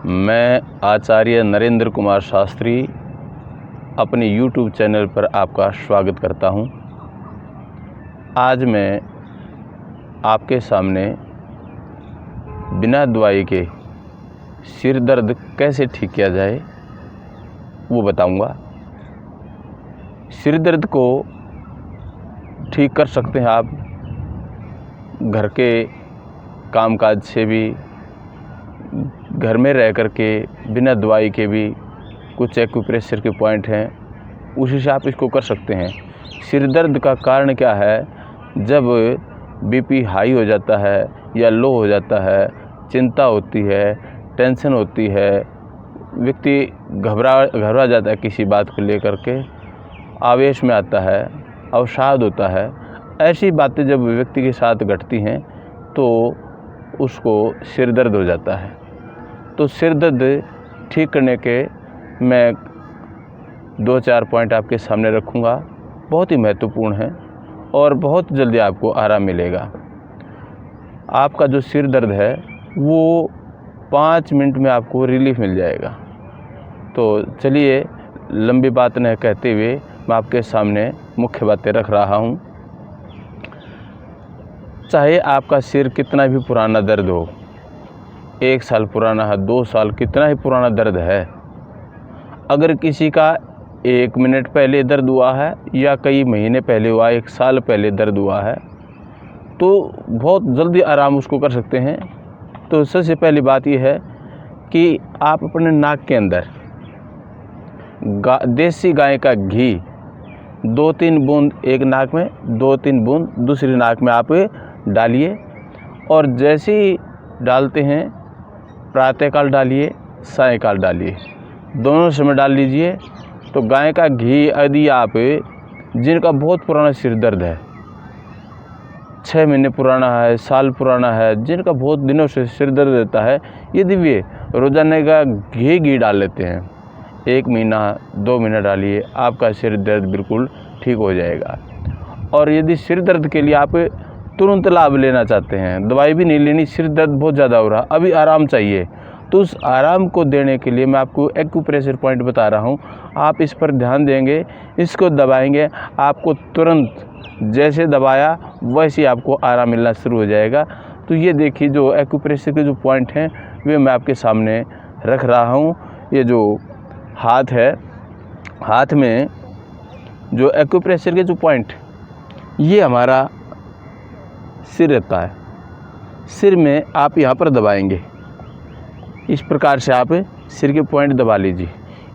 मैं आचार्य नरेंद्र कुमार शास्त्री अपने YouTube channel पर आपका स्वागत करता हूं। आज मैं आपके सामने बिना दवाई के सिर दर्द कैसे ठीक किया जाए वो बताऊंगा। सिर दर्द को ठीक कर सकते हैं आप घर के कामकाज से भी, घर में रह कर के बिना दवाई के भी कुछ एक्यूप्रेशर के पॉइंट हैं, उसी से आप इसको कर सकते हैं। सिर दर्द का कारण क्या है? जब बीपी हाई हो जाता है या लो हो जाता है, चिंता होती है, टेंशन होती है, व्यक्ति घबरा जाता है किसी बात को लेकर के, आवेश में आता है, अवसाद होता है। ऐसी बातें जब व्यक्ति के साथ घटती हैं तो उसको सिर दर्द हो जाता है। तो सिर दर्द ठीक करने के मैं 2-4 पॉइंट आपके सामने रखूँगा, बहुत ही महत्वपूर्ण हैं और बहुत जल्दी आपको आराम मिलेगा। आपका जो सिर दर्द है वो 5 मिनट में आपको रिलीफ मिल जाएगा। तो चलिए लंबी बात न कहते हुए मैं आपके सामने मुख्य बातें रख रहा हूँ। चाहे आपका सिर कितना भी पुराना दर्द हो, 1 साल पुराना है, 2 साल, कितना ही पुराना दर्द है, अगर किसी का 1 मिनट पहले दर्द हुआ है या कई महीने पहले हुआ, 1 साल पहले दर्द हुआ है, तो बहुत जल्दी आराम उसको कर सकते हैं। तो सबसे पहली बात यह है कि आप अपने नाक के अंदर देसी गाय का घी 2-3 बूंद, एक नाक में 2-3 बूंद दूसरी नाक में आप डालिए, और जैसे ही डालते हैं प्रातःकाल डालिए, सायंकाल डालिए, दोनों समय डाल लीजिए। तो गाय का घी यदि आप, जिनका बहुत पुराना सिर दर्द है, 6 महीने पुराना है, साल पुराना है, जिनका बहुत दिनों से सिर दर्द रहता है, यदि वे रोजाना का घी डाल लेते हैं, 1 महीना 2 महीना डालिए, आपका सिर दर्द बिल्कुल ठीक हो जाएगा। और यदि सिर दर्द के लिए आप तुरंत लाभ लेना चाहते हैं, दवाई भी नहीं लेनी, सिर दर्द बहुत ज़्यादा हो रहा, अभी आराम चाहिए, तो उस आराम को देने के लिए मैं आपको एक्यूप्रेशर पॉइंट बता रहा हूँ। आप इस पर ध्यान देंगे, इसको दबाएंगे, आपको तुरंत जैसे दबाया वैसे ही आपको आराम मिलना शुरू हो जाएगा। तो ये देखिए जो एक्यूप्रेशर के जो पॉइंट हैं वे मैं आपके सामने रख रहा हूँ। ये जो हाथ है, हाथ में जो एक्यूप्रेशर के जो पॉइंट, ये हमारा सिर रहता है। सिर में आप यहाँ पर दबाएंगे, इस प्रकार से आप सिर के पॉइंट दबा लीजिए।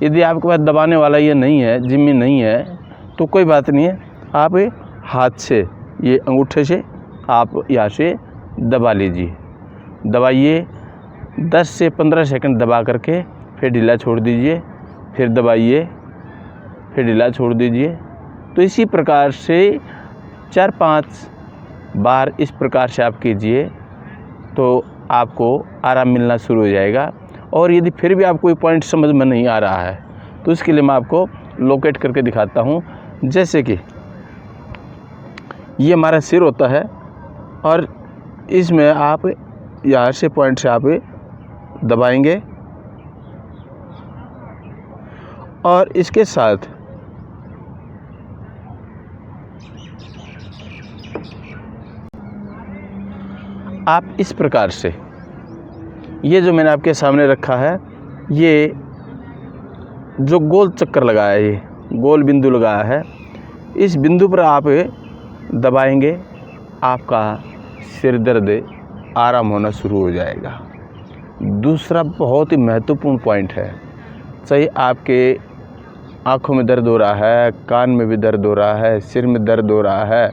यदि आपके पास दबाने वाला ये नहीं है, जिम्मी नहीं है, तो कोई बात नहीं है, आप हाथ से, ये अंगूठे से आप यहाँ से दबा लीजिए। दबाइए 10 से 15 सेकंड दबा करके फिर ढीला छोड़ दीजिए, फिर दबाइए, फिर ढीला छोड़ दीजिए। तो इसी प्रकार से 4-5 बार इस प्रकार से आप कीजिए तो आपको आराम मिलना शुरू हो जाएगा। और यदि फिर भी आपको कोई पॉइंट समझ में नहीं आ रहा है तो इसके लिए मैं आपको लोकेट करके दिखाता हूँ। जैसे कि ये हमारा सिर होता है और इसमें आप यहाँ से पॉइंट से आप दबाएंगे और इसके साथ आप इस प्रकार से, ये जो मैंने आपके सामने रखा है, ये जो गोल चक्कर लगाया है, ये गोल बिंदु लगाया है, इस बिंदु पर आप दबाएंगे, आपका सिर दर्द आराम होना शुरू हो जाएगा। दूसरा बहुत ही महत्वपूर्ण पॉइंट है, चाहे आपके आँखों में दर्द हो रहा है, कान में भी दर्द हो रहा है, सिर में दर्द हो रहा है,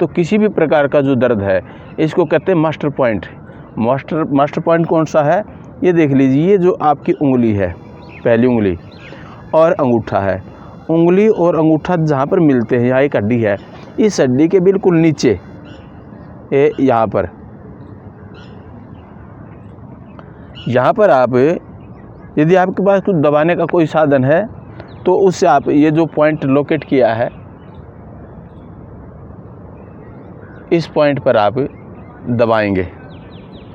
तो किसी भी प्रकार का जो दर्द है, इसको कहते हैं मास्टर पॉइंट। मास्टर पॉइंट कौन सा है? ये देख लीजिए, ये जो आपकी उंगली है, पहली उंगली और अंगूठा है, उंगली और अंगूठा जहाँ पर मिलते हैं, यहाँ एक हड्डी है, इस हड्डी के बिल्कुल नीचे यहाँ पर आप, यदि आपके पास कुछ दबाने का कोई साधन है तो उससे आप ये जो पॉइंट लोकेट किया है, इस पॉइंट पर आप दबाएंगे,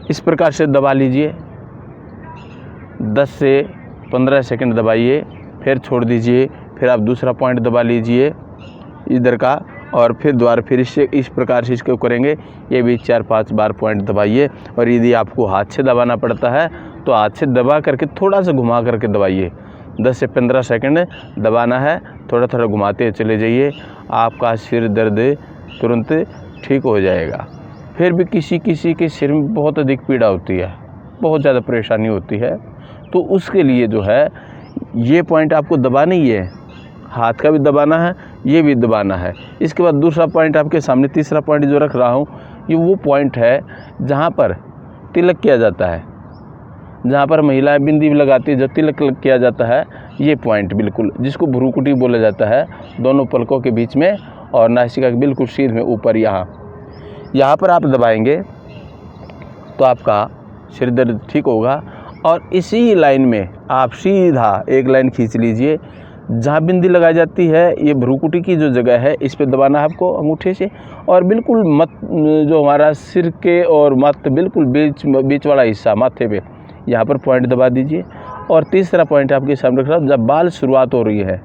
इस प्रकार से दबा लीजिए। 10 से 15 सेकंड दबाइए, फिर छोड़ दीजिए, फिर आप दूसरा पॉइंट दबा लीजिए इधर का, और फिर दोबारा फिर इससे इस प्रकार से इसको करेंगे। ये भी 4-5 बार पॉइंट दबाइए। और यदि आपको हाथ से दबाना पड़ता है तो हाथ से दबा करके थोड़ा सा घुमा करके दबाइए। 10 से 15 सेकंड दबाना है, थोड़ा थोड़ा घुमाते चले जाइए, आपका सिर दर्द तुरंत ठीक हो जाएगा। फिर भी किसी किसी के सिर में बहुत अधिक पीड़ा होती है, बहुत ज़्यादा परेशानी होती है, तो उसके लिए जो है ये पॉइंट आपको दबाना ही है, हाथ का भी दबाना है, ये भी दबाना है। इसके बाद दूसरा पॉइंट आपके सामने, तीसरा पॉइंट जो रख रहा हूँ, ये वो पॉइंट है जहाँ पर तिलक किया जाता है, जहाँ पर महिलाएं बिंदी लगाती है, जो तिलक किया जाता है, ये पॉइंट बिल्कुल, जिसको भ्रूकुटी बोला जाता है, दोनों पलकों के बीच में और नासिका के बिल्कुल सीध में ऊपर यहाँ पर आप दबाएंगे तो आपका सिर दर्द ठीक होगा। और इसी लाइन में आप सीधा एक लाइन खींच लीजिए, जहाँ बिंदी लगाई जाती है, ये भ्रूकुटी की जो जगह है, इस पे दबाना है आपको अंगूठे से, और बिल्कुल जो हमारा सिर के और माथे बिल्कुल बीच वाला हिस्सा माथे पे, यहाँ पर पॉइंट दबा दीजिए। और तीसरा पॉइंट आपके सामने रख रहा हूँ, जब बाल शुरुआत हो रही है,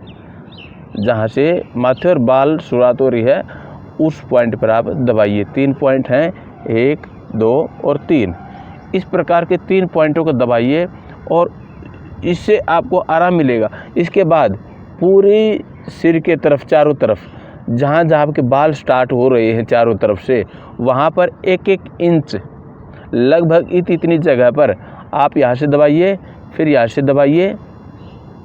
जहाँ से माथे और बाल शुरुआत हो रही है, उस पॉइंट पर आप दबाइए। 3 पॉइंट हैं, 1, 2 और 3। इस प्रकार के 3 पॉइंटों को दबाइए और इससे आपको आराम मिलेगा। इसके बाद पूरी सिर के तरफ, चारों तरफ, जहाँ जहाँ आपके बाल स्टार्ट हो रहे हैं चारों तरफ से, वहाँ पर 1-1 इंच लगभग इतनी जगह पर आप यहाँ से दबाइए, फिर यहाँ से दबाइए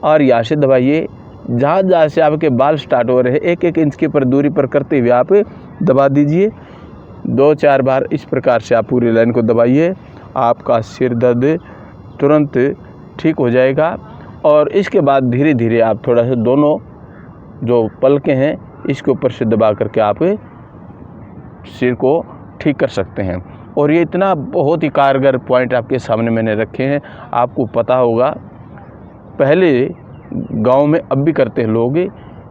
और यहाँ से दबाइए। जहाँ जहाँ से आपके बाल स्टार्ट हो रहे हैं 1-1 इंच के पर दूरी पर करते हुए आप दबा दीजिए। 2-4 बार इस प्रकार से आप पूरी लाइन को दबाइए, आपका सिर दर्द तुरंत ठीक हो जाएगा। और इसके बाद धीरे धीरे आप थोड़ा सा दोनों जो पलकें हैं इसके ऊपर से दबा करके आप सिर को ठीक कर सकते हैं। और ये इतना बहुत ही कारगर पॉइंट आपके सामने मैंने रखे हैं। आपको पता होगा, पहले गांव में अब भी करते हैं लोग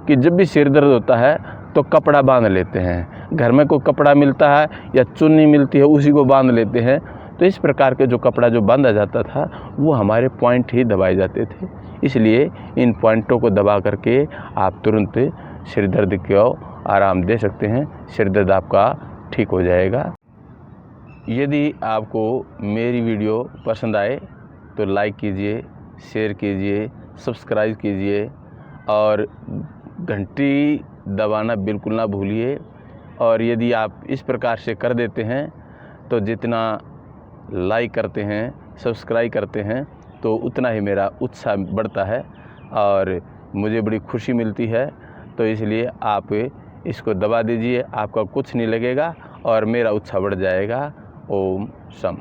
कि जब भी सिर दर्द होता है तो कपड़ा बांध लेते हैं, घर में कोई कपड़ा मिलता है या चुन्नी मिलती है, उसी को बांध लेते हैं। तो इस प्रकार के जो कपड़ा जो बांधा जाता था वो हमारे पॉइंट ही दबाए जाते थे। इसलिए इन पॉइंटों को दबा करके आप तुरंत सिर दर्द को आराम दे सकते हैं, सिर दर्द आपका ठीक हो जाएगा। यदि आपको मेरी वीडियो पसंद आए तो लाइक कीजिए, शेयर कीजिए, सब्सक्राइब कीजिए और घंटी दबाना बिल्कुल ना भूलिए। और यदि आप इस प्रकार से कर देते हैं तो जितना लाइक करते हैं, सब्सक्राइब करते हैं, तो उतना ही मेरा उत्साह बढ़ता है और मुझे बड़ी खुशी मिलती है। तो इसलिए आप इसको दबा दीजिए, आपका कुछ नहीं लगेगा और मेरा उत्साह बढ़ जाएगा। ओम शम।